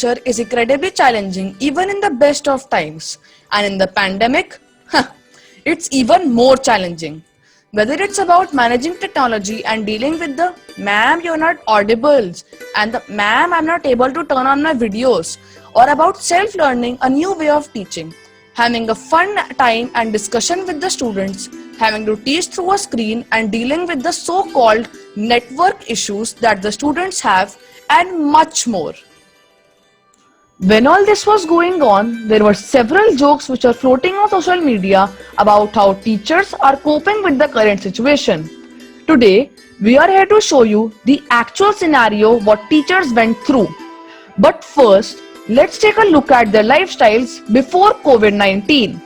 teacher is incredibly challenging even in the best of times. And in the pandemic, it's even more challenging. Whether it's about managing technology and dealing with the ma'am you're not audibles and the ma'am I'm not able to turn on my videos, or about self-learning a new way of teaching, having a fun time and discussion with the students, having to teach through a screen and dealing with the so-called network issues that the students have, and much more. When all this was going on, there were several jokes which are floating on social media about how teachers are coping with the current situation. Today, we are here to show you the actual scenario what teachers went through. But first, let's take a look at their lifestyles before COVID-19.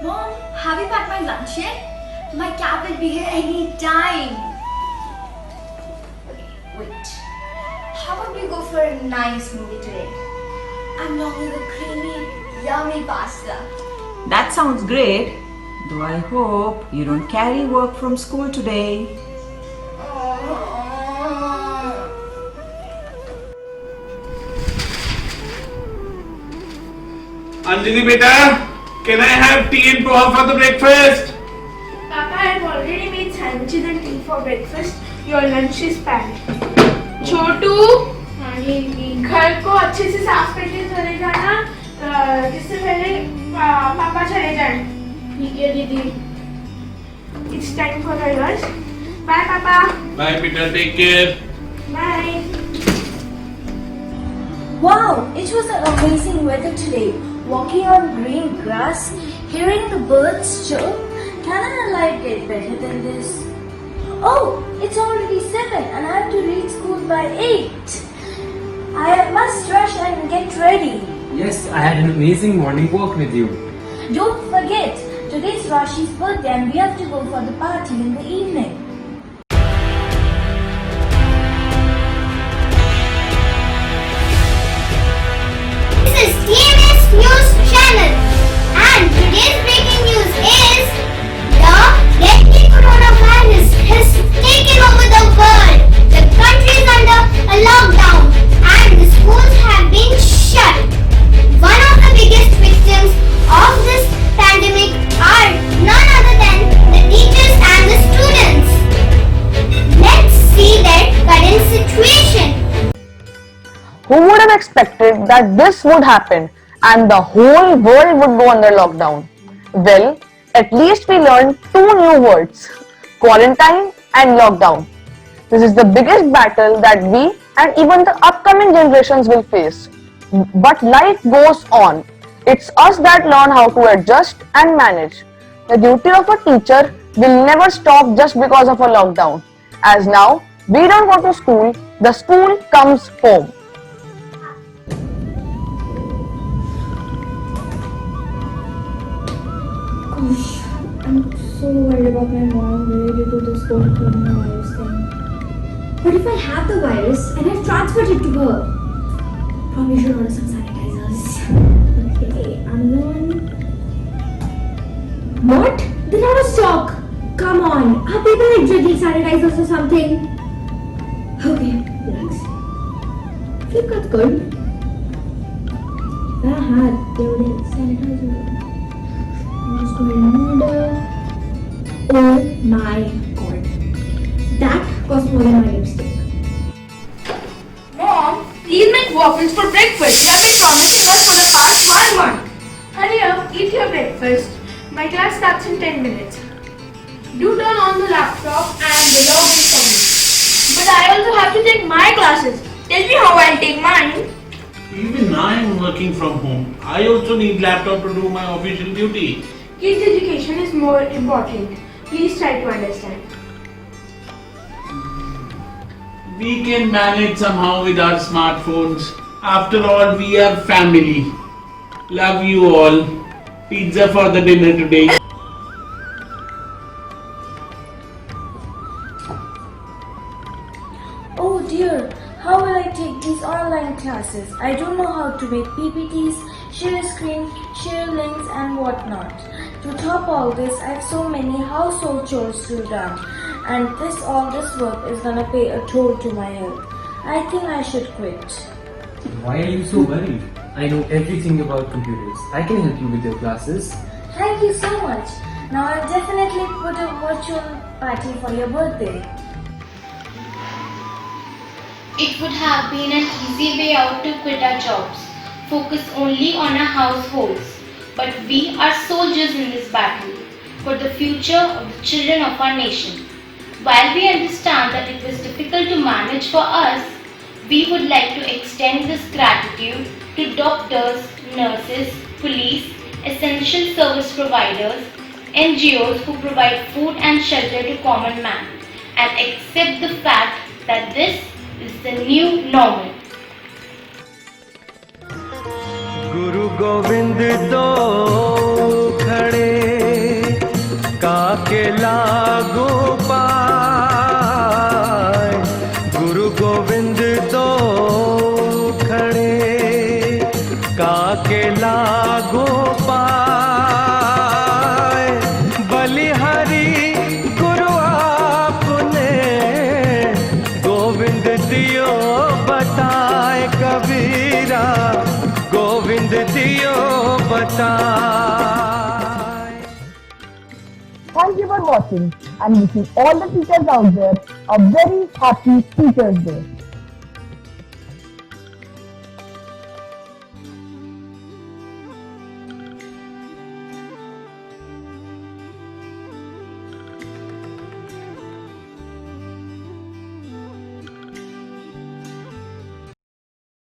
Mom, have you packed my lunch yet? My cab will be here any time. Okay, wait. How about we go for a nice movie today? I'm longing for creamy, yummy pasta. That sounds great. Though I hope you don't carry work from school today. Anjali beta, can I have tea and poha for the breakfast? Papa, I've already made sandwiches and tea for breakfast. Your lunch is packed. छोटू, घर को अच्छे से साफ करके चले जाना, जिससे पहले पापा चले जाएं. ठीक है दीदी. It's time for the lunch. Bye, Papa. Bye beta, take care. Bye. Wow, it was an amazing weather today. Walking on green grass, hearing the birds chirp. Can our life get better than this? Oh, it's already 7 and I have to reach school by 8. I must rush and get ready. Yes, I had an amazing morning walk with you. Don't forget, today's Rashi's birthday and we have to go for the party in the evening. This is TMS News Channel, and today's breaking news is the deadly coronavirus has taken over the world. The country is under a lockdown and the schools have been shut. One of the biggest victims of this pandemic are none other than the teachers and the students. Let's see their current situation. Who would have expected that this would happen and the whole world would go under lockdown? Well, at least we learned 2 new words: quarantine and lockdown. This is the biggest battle that we and even the upcoming generations will face. But life goes on. It's us that learn how to adjust and manage. The duty of a teacher will never stop just because of a lockdown. As now, we don't go to school, the school comes home. Gosh, I'm so worried about my mom related to this whole coronavirus thing. What if I have the virus and I've transferred it to her? Probably should order some sanitizers. Okay, unknown. What? They're out of stock. Come on, are people like drinking sanitizers or something? Okay, relax. Flipkart's good. There were sanitizer. I'm just going to order. Oh my god. That cost more than my lipstick. Mom, please make waffles for breakfast. You have been promising us for the past 1 month. Hurry up, eat your breakfast. My class starts in 10 minutes. Do turn on the laptop and log in for me. But I also have to take my classes. Tell me how I'll take mine. Even I am working from home. I also need laptop to do my official duty. Kids' education is more important. Please try to understand. We can manage somehow with our smartphones. After all, we are family. Love you all. Pizza for the dinner today. Oh dear, how will I take these online classes? I don't know how to make PPTs, share screen, share links and whatnot. To top all this, I have so many household chores to do, and all this work is gonna pay a toll to my health. I think I should quit. Why are you so worried? I know everything about computers. I can help you with your classes. Thank you so much. Now I'll definitely put a virtual party for your birthday. It would have been an easy way out to quit our jobs, focus only on our households. But we are soldiers in this battle for the future of the children of our nation. While we understand that it was difficult to manage for us, we would like to extend this gratitude to doctors, nurses, police, essential service providers, NGOs who provide food and shelter to common man, and accept the fact that this is the new normal. गुरु गोविंद तो खड़े काके लागू पाए गुरु गोविंद तो खड़े काके लागू पाए बलिहारी गुरु आपने गोविंद दियो बताए कबीरा गोविंद दियो बताए. Thank you for watching and wishing all the teachers out there a very happy Teachers Day.